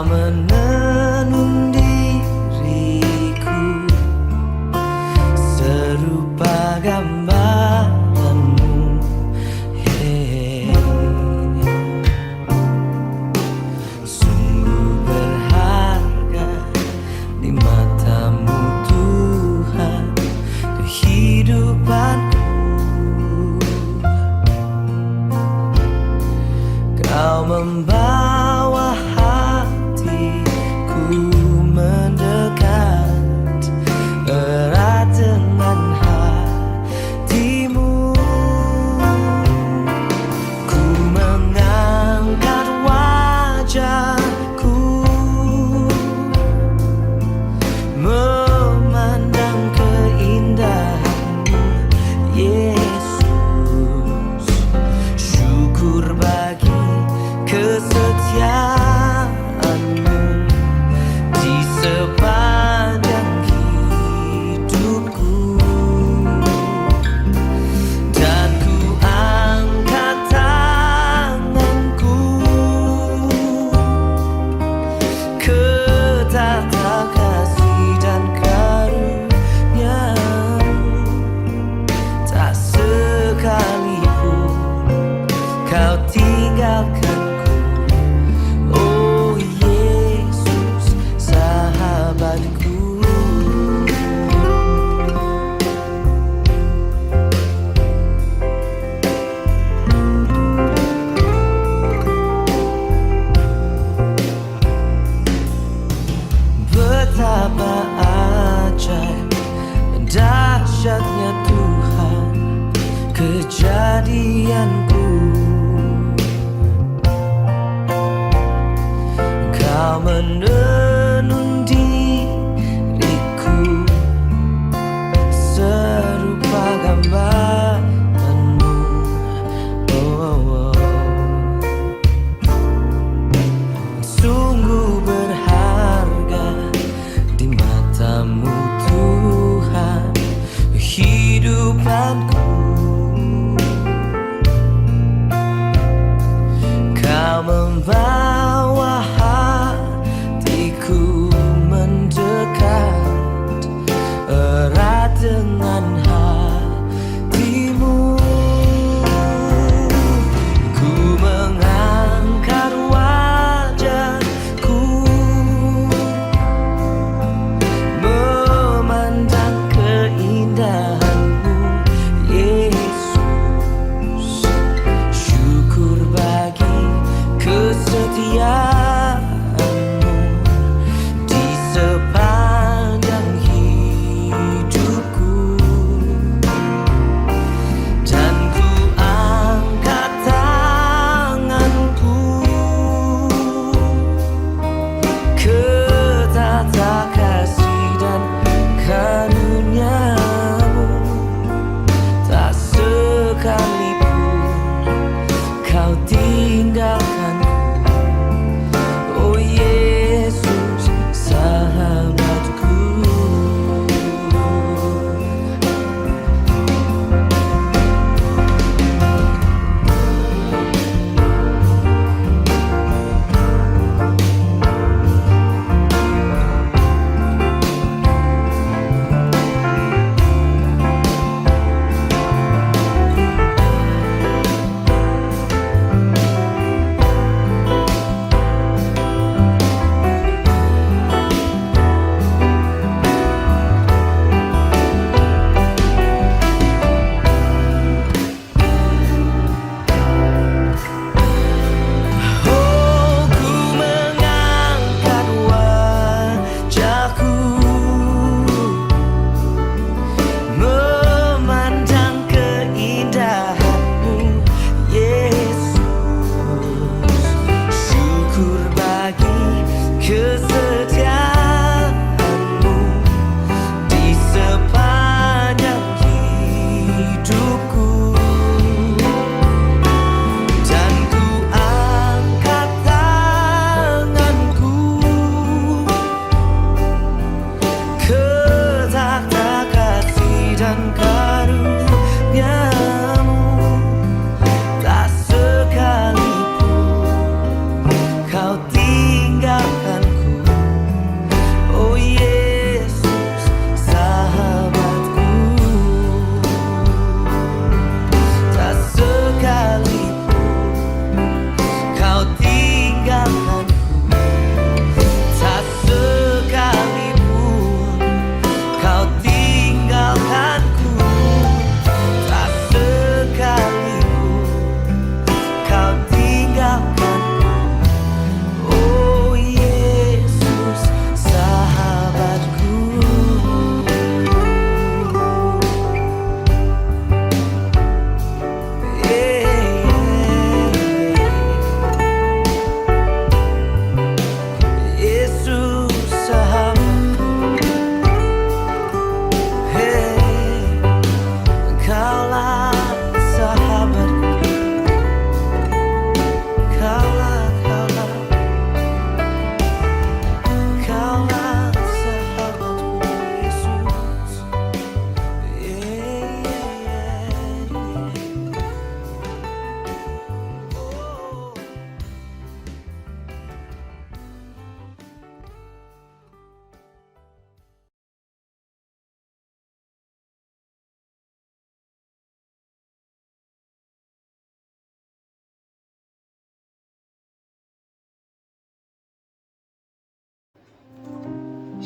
Kau menenun diriku serupa gambaranmu. Sungguh berharga di matamu Tuhan kehidupanku. Kau membawa hatiku mendekat erat dengan hatimu. Ku mengangkat wajahku memandang keindahanmu, Yesus. Syukur bagi kesetiaanmu di sepanjang hidupku. Dan ku angkat tanganku ke tata kasih dan karunia-Mu. Tak sekalipun Kau tinggalkanku, oh Yesus, sahabatku. Betapa ajaib dan dahsyatnya Tuhan kejadianku. Kau menenun diriku serupa gambaranmu. Oh, sungguh berharga di matamu Tuhan kehidupanku. Kau membawa hatiku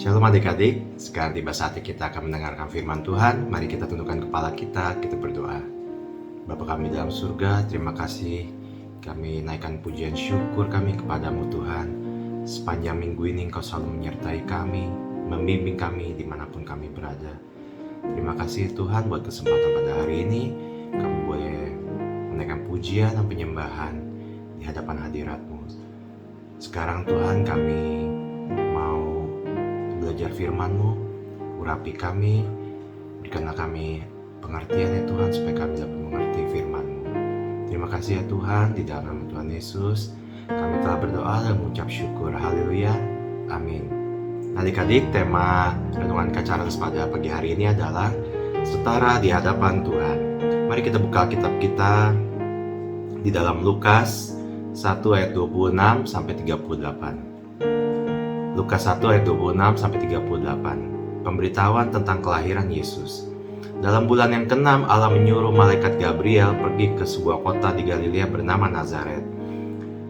Shalom adik-adik, sekarang tiba saatnya kita akan mendengarkan firman Tuhan. Mari kita tundukkan kepala kita berdoa. Bapa kami dalam surga, terima kasih. Kami naikkan pujian syukur kami kepadamu Tuhan. Sepanjang minggu ini Engkau selalu menyertai kami, membimbing kami dimanapun kami berada. Terima kasih Tuhan buat kesempatan pada hari ini. Kami boleh menaikkan pujian dan penyembahan di hadapan hadirat-Mu. Sekarang Tuhan kami mau belajar firman-Mu, urapi kami, berikanlah kami pengertian ya Tuhan, supaya kami dapat mengerti firman-Mu. Terima kasih ya Tuhan, di dalam nama Tuhan Yesus, kami telah berdoa dan mengucap syukur. Haleluya, amin. Adik-adik, tema renungan Kacaras pada pagi hari ini adalah setara di hadapan Tuhan. Mari kita buka kitab kita di dalam Lukas 1 ayat 26 sampai 38. Lukas 1 ayat 26 sampai 38. Pemberitahuan tentang kelahiran Yesus. Dalam bulan yang ke-6, Allah menyuruh malaikat Gabriel pergi ke sebuah kota di Galilea bernama Nazaret,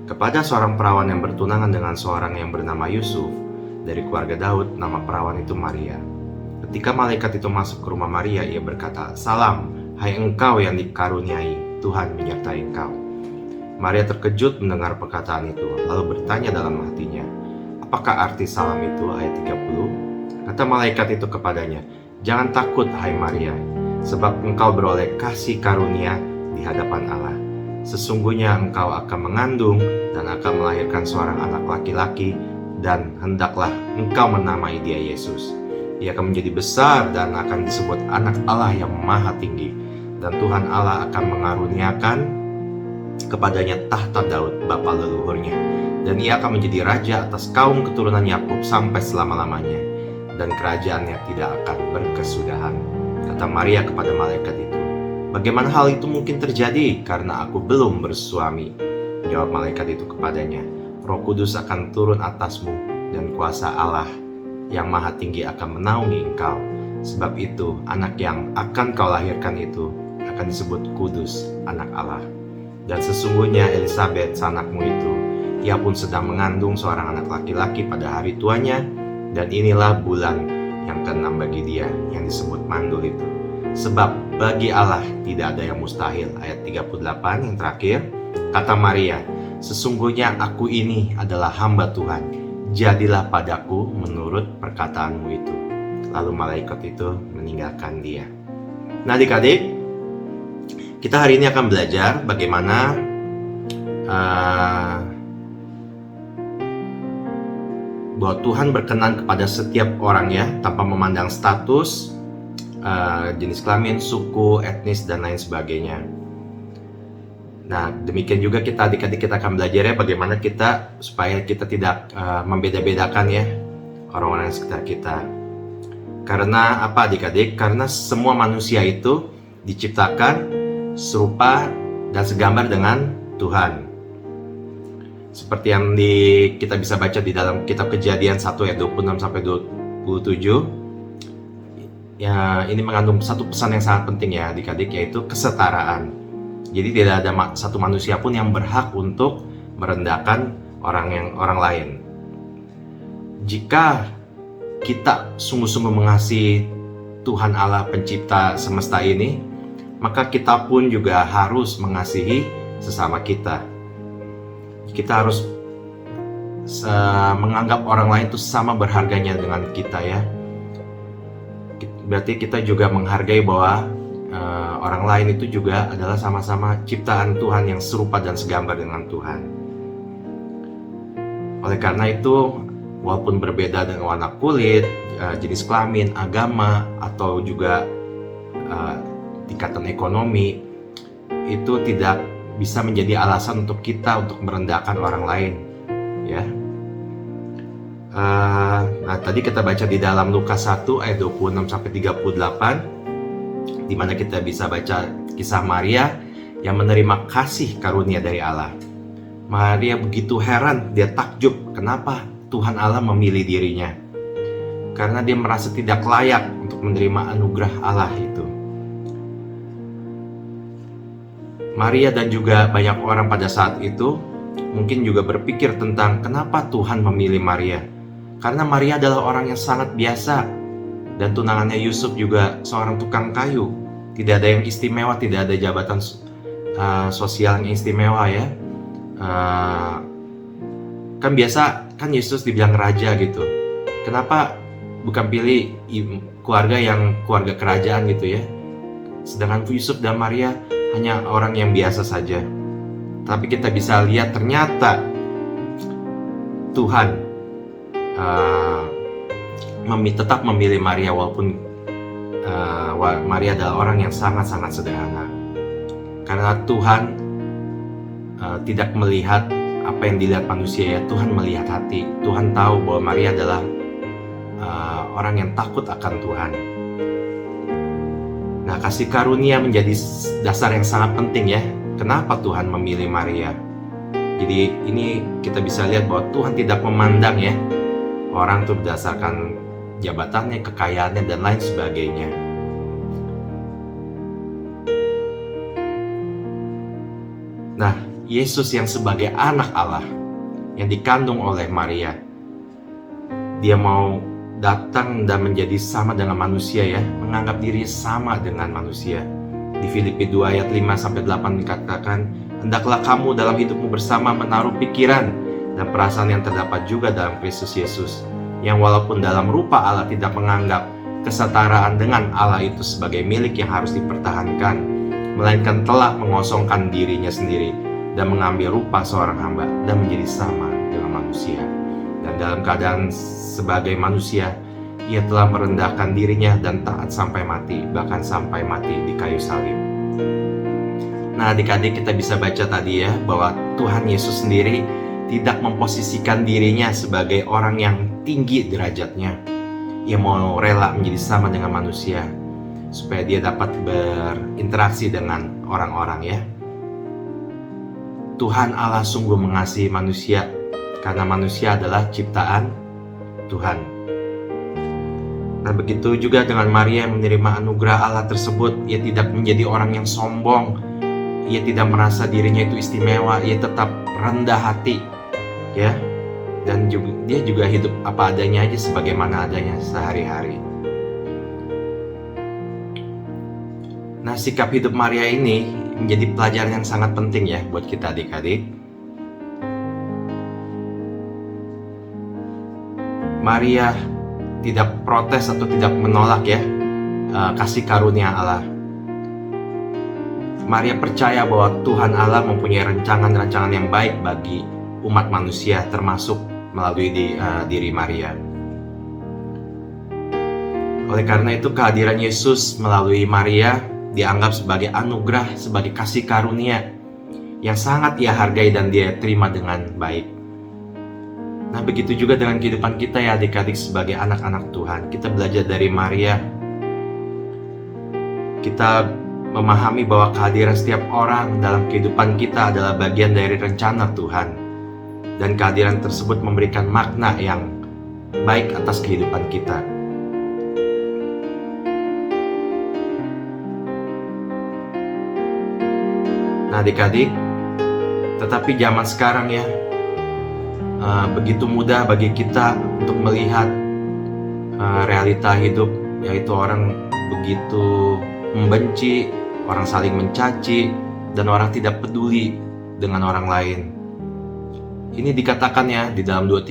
kepada seorang perawan yang bertunangan dengan seorang yang bernama Yusuf dari keluarga Daud. Nama perawan itu Maria. Ketika malaikat itu masuk ke rumah Maria, ia berkata, "Salam, hai engkau yang dikaruniai, Tuhan menyertai engkau." Maria terkejut mendengar perkataan itu, lalu bertanya dalam hatinya, "Apakah arti salam itu?" Ayat 30. Kata malaikat itu kepadanya, "Jangan takut, hai Maria, sebab engkau beroleh kasih karunia di hadapan Allah. Sesungguhnya engkau akan mengandung dan akan melahirkan seorang anak laki-laki, dan hendaklah engkau menamai dia Yesus. Ia akan menjadi besar dan akan disebut anak Allah yang maha tinggi, dan Tuhan Allah akan mengaruniakan kepadanya tahta Daud bapa leluhurnya, dan ia akan menjadi raja atas kaum keturunan Yakub sampai selama-lamanya, dan kerajaannya tidak akan berkesudahan." Kata Maria kepada malaikat itu, "Bagaimana hal itu mungkin terjadi, karena aku belum bersuami?" Jawab malaikat itu kepadanya, "Roh Kudus akan turun atasmu, dan kuasa Allah yang maha tinggi akan menaungi engkau. Sebab itu anak yang akan kau lahirkan itu akan disebut kudus, anak Allah. Dan sesungguhnya Elisabet sanakmu itu, ia pun sedang mengandung seorang anak laki-laki pada hari tuanya, dan inilah bulan yang ke-6 bagi dia, yang disebut mandul itu. Sebab bagi Allah tidak ada yang mustahil." Ayat 38 yang terakhir, kata Maria, "Sesungguhnya aku ini adalah hamba Tuhan, jadilah padaku menurut perkataanmu itu." Lalu malaikat itu meninggalkan dia. Nah adik-adik, kita hari ini akan belajar bagaimana bahwa Tuhan berkenan kepada setiap orang ya, tanpa memandang status, jenis kelamin, suku, etnis, dan lain sebagainya. Nah, demikian juga kita adik-adik kita akan belajar ya bagaimana kita supaya kita tidak membeda-bedakan ya orang-orang di sekitar kita. Karena apa adik-adik? Karena semua manusia itu diciptakan serupa dan segambar dengan Tuhan. Seperti yang kita bisa baca di dalam kitab Kejadian 1 ayat 26 sampai 27. Ya, ini mengandung satu pesan yang sangat penting ya adik-adik, yaitu kesetaraan. Jadi tidak ada satu manusia pun yang berhak untuk merendahkan orang lain. Jika kita sungguh-sungguh mengasihi Tuhan Allah pencipta semesta ini, maka kita pun juga harus mengasihi sesama kita. Kita harus menganggap orang lain itu sama berharganya dengan kita ya. Berarti kita juga menghargai bahwa orang lain itu juga adalah sama-sama ciptaan Tuhan yang serupa dan segambar dengan Tuhan. Oleh karena itu, walaupun berbeda dengan warna kulit, jenis kelamin, agama, atau juga tingkatan ekonomi, itu tidak bisa menjadi alasan untuk kita untuk merendahkan orang lain ya. Nah tadi kita baca di dalam Lukas 1 ayat 26 sampai 38, di mana kita bisa baca kisah Maria yang menerima kasih karunia dari Allah. Maria begitu heran, dia takjub kenapa Tuhan Allah memilih dirinya, karena dia merasa tidak layak untuk menerima anugerah Allah itu. Maria dan juga banyak orang pada saat itu mungkin juga berpikir tentang kenapa Tuhan memilih Maria. Karena Maria adalah orang yang sangat biasa, dan tunangannya Yusuf juga seorang tukang kayu. Tidak ada yang istimewa, tidak ada jabatan sosial yang istimewa ya. Kan biasa kan Yesus dibilang raja gitu. Kenapa bukan pilih keluarga kerajaan gitu ya? Sedangkan Yusuf dan Maria hanya orang yang biasa saja. Tapi kita bisa lihat ternyata Tuhan tetap memilih Maria, walaupun Maria adalah orang yang sangat-sangat sederhana. Karena Tuhan tidak melihat apa yang dilihat manusia ya, Tuhan melihat hati. Tuhan tahu bahwa Maria adalah orang yang takut akan Tuhan. Nah, kasih karunia menjadi dasar yang sangat penting ya. Kenapa Tuhan memilih Maria? Jadi ini kita bisa lihat bahwa Tuhan tidak memandang ya orang itu berdasarkan jabatannya, kekayaannya, dan lain sebagainya. Nah, Yesus yang sebagai anak Allah yang dikandung oleh Maria, dia mau datang dan menjadi sama dengan manusia ya, menganggap dirinya sama dengan manusia. Di Filipi 2 ayat 5-8 dikatakan, hendaklah kamu dalam hidupmu bersama menaruh pikiran dan perasaan yang terdapat juga dalam Kristus Yesus, yang walaupun dalam rupa Allah tidak menganggap kesetaraan dengan Allah itu sebagai milik yang harus dipertahankan, melainkan telah mengosongkan dirinya sendiri dan mengambil rupa seorang hamba dan menjadi sama dengan manusia. Dan dalam keadaan sebagai manusia, ia telah merendahkan dirinya dan taat sampai mati, bahkan sampai mati di kayu salib. Nah, adik-adik, kita bisa baca tadi ya, bahwa Tuhan Yesus sendiri tidak memposisikan dirinya sebagai orang yang tinggi derajatnya. Ia mau rela menjadi sama dengan manusia, supaya dia dapat berinteraksi dengan orang-orang ya. Tuhan Allah sungguh mengasihi manusia, karena manusia adalah ciptaan Tuhan. Nah, begitu juga dengan Maria yang menerima anugerah Allah tersebut. Ia tidak menjadi orang yang sombong, ia tidak merasa dirinya itu istimewa, ia tetap rendah hati ya, dan dia juga hidup apa adanya aja, sebagaimana adanya sehari-hari. Nah, sikap hidup Maria ini menjadi pelajaran yang sangat penting ya buat kita adik-adik. Maria tidak protes atau tidak menolak ya kasih karunia Allah. Maria percaya bahwa Tuhan Allah mempunyai rancangan-rancangan yang baik bagi umat manusia, termasuk melalui diri Maria. Oleh karena itu, kehadiran Yesus melalui Maria dianggap sebagai anugerah, sebagai kasih karunia yang sangat ia hargai dan dia terima dengan baik. Nah, begitu juga dengan kehidupan kita ya adik-adik, sebagai anak-anak Tuhan. Kita belajar dari Maria. Kita memahami bahwa kehadiran setiap orang dalam kehidupan kita adalah bagian dari rencana Tuhan. Dan kehadiran tersebut memberikan makna yang baik atas kehidupan kita. Nah, adik-adik, tetapi zaman sekarang ya, begitu mudah bagi kita untuk melihat realita hidup, yaitu orang begitu membenci, orang saling mencaci, dan orang tidak peduli dengan orang lain. Ini dikatakan ya di dalam 2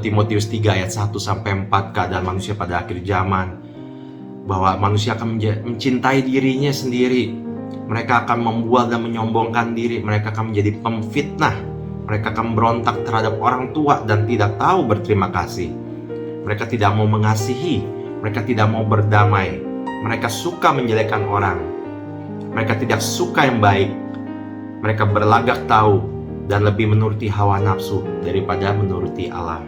Timotius 3 ayat 1-4, keadaan manusia pada akhir zaman, bahwa manusia akan mencintai dirinya sendiri. Mereka akan membual dan menyombongkan diri. Mereka akan menjadi pemfitnah. Mereka akan berontak terhadap orang tua dan tidak tahu berterima kasih. Mereka tidak mau mengasihi. Mereka tidak mau berdamai. Mereka suka menjelekkan orang. Mereka tidak suka yang baik. Mereka berlagak tahu dan lebih menuruti hawa nafsu daripada menuruti Allah.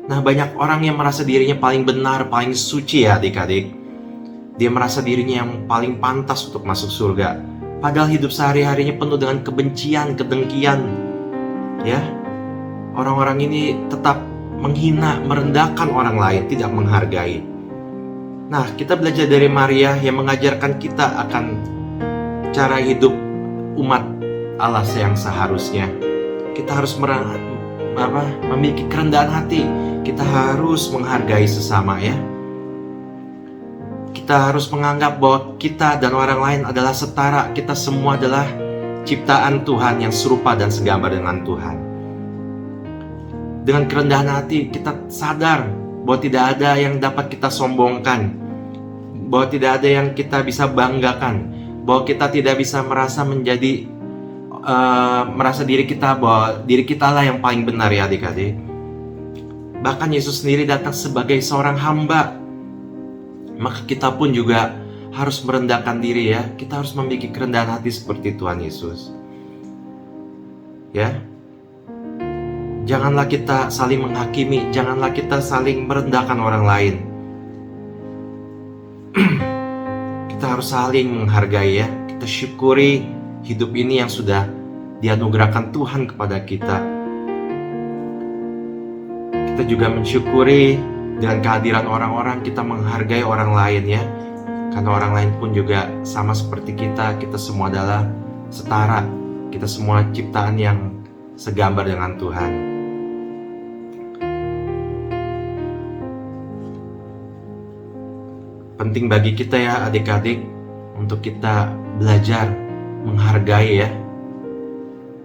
Nah, banyak orang yang merasa dirinya paling benar, paling suci ya adik-adik. Dia merasa dirinya yang paling pantas untuk masuk surga. Padahal hidup sehari-harinya penuh dengan kebencian, kedengkian. Ya, orang-orang ini tetap menghina, merendahkan orang lain, tidak menghargai. Nah, kita belajar dari Maria yang mengajarkan kita akan cara hidup umat Allah yang seharusnya. Kita harus memiliki kerendahan hati. Kita harus menghargai sesama ya. Kita harus menganggap bahwa kita dan orang lain adalah setara. Kita semua adalah ciptaan Tuhan yang serupa dan segambar dengan Tuhan. Dengan kerendahan hati kita sadar bahwa tidak ada yang dapat kita sombongkan, bahwa tidak ada yang kita bisa banggakan, bahwa kita tidak bisa merasa diri kita bahwa diri kita lah yang paling benar ya adik-adik. Bahkan Yesus sendiri datang sebagai seorang hamba. Maka kita pun juga harus merendahkan diri ya. Kita harus memiliki kerendahan hati seperti Tuhan Yesus. Ya. Janganlah kita saling menghakimi, janganlah kita saling merendahkan orang lain. Kita harus saling menghargai ya. Kita syukuri hidup ini yang sudah dianugerahkan Tuhan kepada kita. Kita juga mensyukuri dengan kehadiran orang-orang, kita menghargai orang lain ya. Karena orang lain pun juga sama seperti kita semua adalah setara. Kita semua ciptaan yang segambar dengan Tuhan. Penting bagi kita ya adik-adik untuk kita belajar menghargai ya.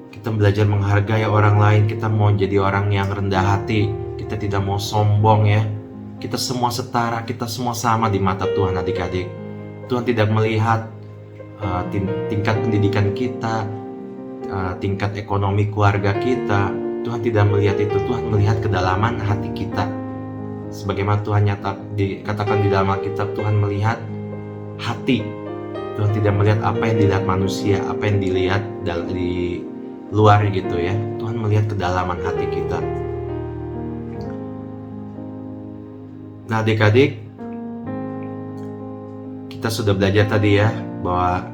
Kita belajar menghargai orang lain. Kita mau jadi orang yang rendah hati. Kita tidak mau sombong ya. Kita semua setara, kita semua sama di mata Tuhan adik-adik. Tuhan tidak melihat tingkat pendidikan kita, tingkat ekonomi keluarga kita. Tuhan tidak melihat itu. Tuhan melihat kedalaman hati kita. Sebagaimana Tuhan dikatakan di dalam Alkitab, Tuhan melihat hati. Tuhan tidak melihat apa yang dilihat manusia, apa yang dilihat di luar gitu ya. Tuhan melihat kedalaman hati kita. Nah adik-adik, kita sudah belajar tadi ya bahwa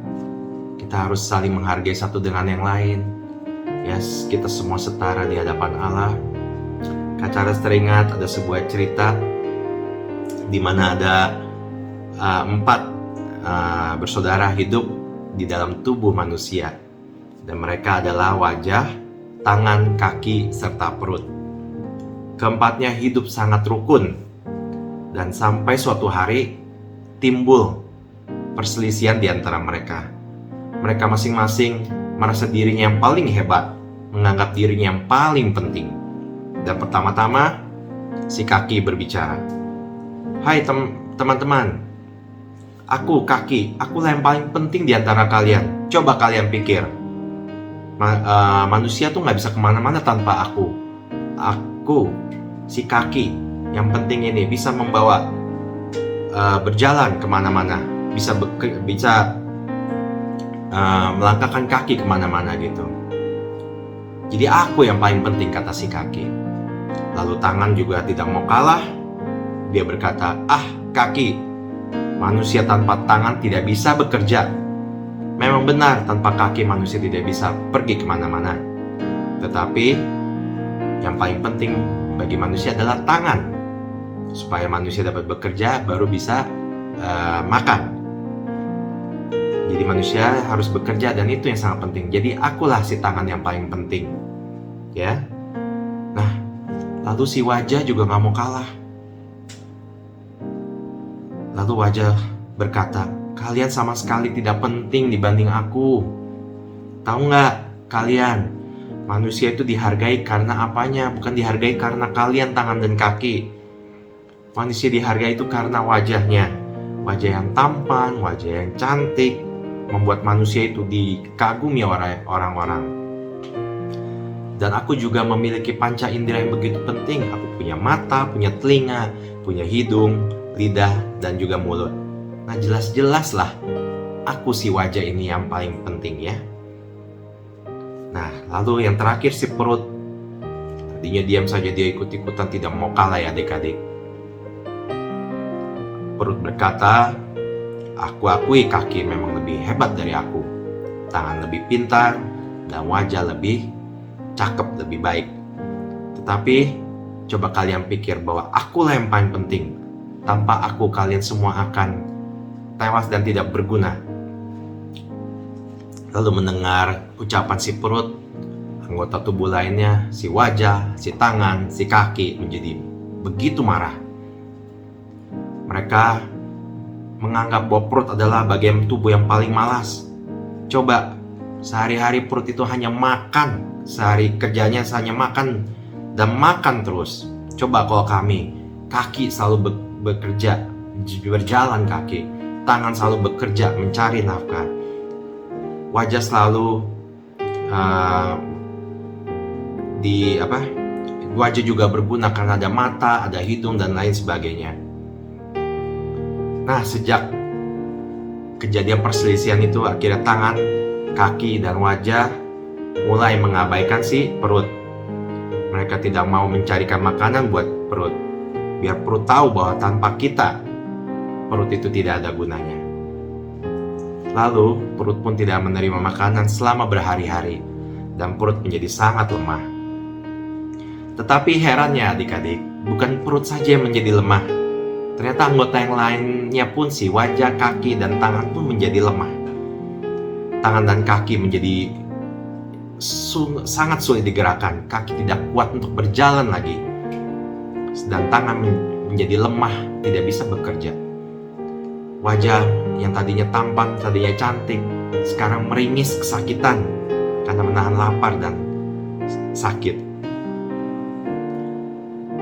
kita harus saling menghargai satu dengan yang lain. Yes, kita semua setara di hadapan Allah. Kak Charles teringat ada sebuah cerita di mana ada 4 bersaudara hidup di dalam tubuh manusia, dan mereka adalah wajah, tangan, kaki, serta perut. Keempatnya hidup sangat rukun, dan sampai suatu hari timbul perselisihan di antara mereka. Mereka masing-masing merasa dirinya yang paling hebat, menganggap dirinya yang paling penting. Dan pertama-tama si kaki berbicara. Hai teman-teman, aku kaki, akulah yang paling penting di antara kalian. Coba kalian pikir, manusia tuh gak bisa kemana-mana tanpa aku. Aku, si kaki, yang penting ini bisa membawa berjalan kemana-mana, bisa melangkahkan kaki kemana-mana gitu. Jadi aku yang paling penting, kata si kaki. Lalu tangan juga tidak mau kalah. Dia berkata, kaki, manusia tanpa tangan tidak bisa bekerja. Memang benar, tanpa kaki manusia tidak bisa pergi kemana-mana. Tetapi yang paling penting bagi manusia adalah tangan. Supaya manusia dapat bekerja, baru bisa makan. Jadi manusia harus bekerja, dan itu yang sangat penting. Jadi akulah si tangan yang paling penting. Ya. Nah, lalu si wajah juga gak mau kalah. Lalu wajah berkata, kalian sama sekali tidak penting dibanding aku. Tahu gak kalian, manusia itu dihargai karena apanya? Bukan dihargai karena kalian tangan dan kaki. Manusia dihargai itu karena wajahnya. Wajah yang tampan, wajah yang cantik, membuat manusia itu dikagumi orang-orang. Dan aku juga memiliki panca indera yang begitu penting. Aku punya mata, punya telinga, punya hidung, lidah, dan juga mulut. Nah jelas-jelas lah aku si wajah ini yang paling penting ya. Nah lalu yang terakhir si perut. Tadinya diam saja, dia ikut-ikutan, tidak mau kalah ya adik-adik. Perut berkata, aku akui kaki memang lebih hebat dari aku. Tangan lebih pintar, dan wajah lebih cakep, lebih baik. Tetapi coba kalian pikir bahwa akulah yang paling penting. Tanpa aku kalian semua akan tewas dan tidak berguna. Lalu mendengar ucapan si perut, anggota tubuh lainnya, si wajah, si tangan, si kaki menjadi begitu marah. Mereka menganggap bahwa perut adalah bagian tubuh yang paling malas. Coba, sehari-hari perut itu hanya makan. Sehari kerjanya hanya makan dan makan terus. Coba kalau kami, kaki selalu bekerja, berjalan kaki. Tangan selalu bekerja, mencari nafkah. Wajah selalu wajah juga berguna karena ada mata, ada hidung, dan lain sebagainya. Nah, sejak kejadian perselisihan itu, akhirnya tangan, kaki, dan wajah mulai mengabaikan si perut. Mereka tidak mau mencarikan makanan buat perut, biar perut tahu bahwa tanpa kita, perut itu tidak ada gunanya. Lalu, perut pun tidak menerima makanan selama berhari-hari, dan perut menjadi sangat lemah. Tetapi herannya adik-adik, bukan perut saja yang menjadi lemah. Ternyata anggota yang lainnya pun, si wajah, kaki, dan tangan pun menjadi lemah. Tangan dan kaki menjadi sangat sulit digerakkan. Kaki tidak kuat untuk berjalan lagi. Dan tangan menjadi lemah, tidak bisa bekerja. Wajah yang tadinya tampan, tadinya cantik, sekarang meringis kesakitan karena menahan lapar dan sakit.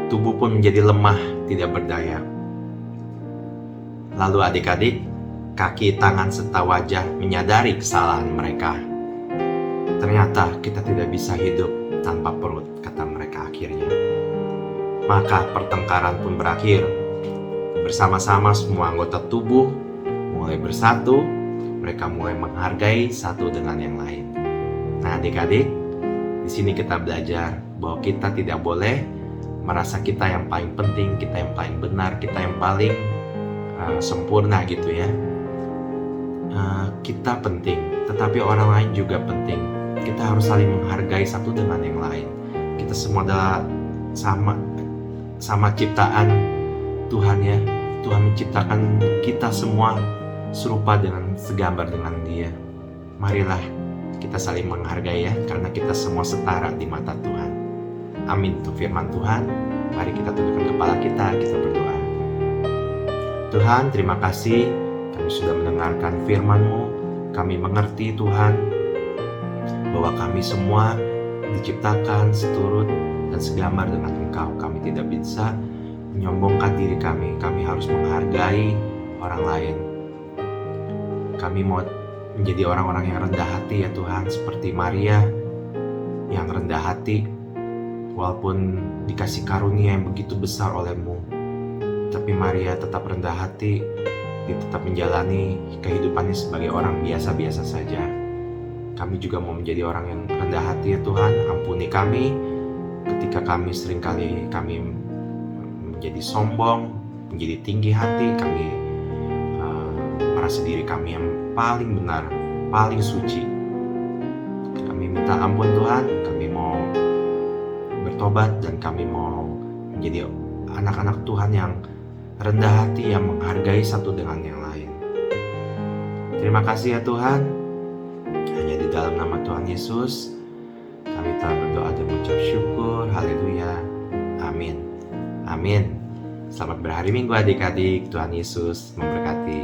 Tubuh pun menjadi lemah, tidak berdaya. Lalu adik-adik, kaki, tangan, serta wajah menyadari kesalahan mereka. Ternyata kita tidak bisa hidup tanpa perut, kata mereka akhirnya. Maka pertengkaran pun berakhir. Bersama-sama semua anggota tubuh mulai bersatu, mereka mulai menghargai satu dengan yang lain. Nah adik-adik, di sini kita belajar bahwa kita tidak boleh merasa kita yang paling penting, kita yang paling benar, kita yang paling sempurna gitu ya. Kita penting, tetapi orang lain juga penting. Kita harus saling menghargai satu dengan yang lain. Kita semua adalah sama ciptaan Tuhan ya. Tuhan menciptakan kita semua serupa dengan segambar dengan Dia. Marilah kita saling menghargai ya, karena kita semua setara di mata Tuhan. Amin. Untuk firman Tuhan, mari kita tundukkan kepala kita berdoa. Tuhan, terima kasih kami sudah mendengarkan firman-Mu. Kami mengerti Tuhan bahwa kami semua diciptakan seturut dan segambar dengan Engkau. Kami tidak bisa menyombongkan diri kami. Kami harus menghargai orang lain. Kami mau menjadi orang-orang yang rendah hati ya Tuhan, seperti Maria yang rendah hati walaupun dikasih karunia yang begitu besar oleh-Mu. Tapi Maria tetap rendah hati, dia tetap menjalani kehidupannya sebagai orang biasa-biasa saja. Kami juga mau menjadi orang yang rendah hati ya Tuhan. Ampuni kami ketika kami seringkali menjadi sombong, menjadi tinggi hati. Kami merasa diri kami yang paling benar, paling suci. Kami minta ampun Tuhan. Kami mau bertobat dan kami mau menjadi anak-anak Tuhan yang rendah hati, yang menghargai satu dengan yang lain. Terima kasih ya Tuhan. Hanya di dalam nama Tuhan Yesus kami telah berdoa dan mengucap syukur. Haleluya. Amin. Amin. Selamat berhari Minggu adik-adik. Tuhan Yesus memberkati.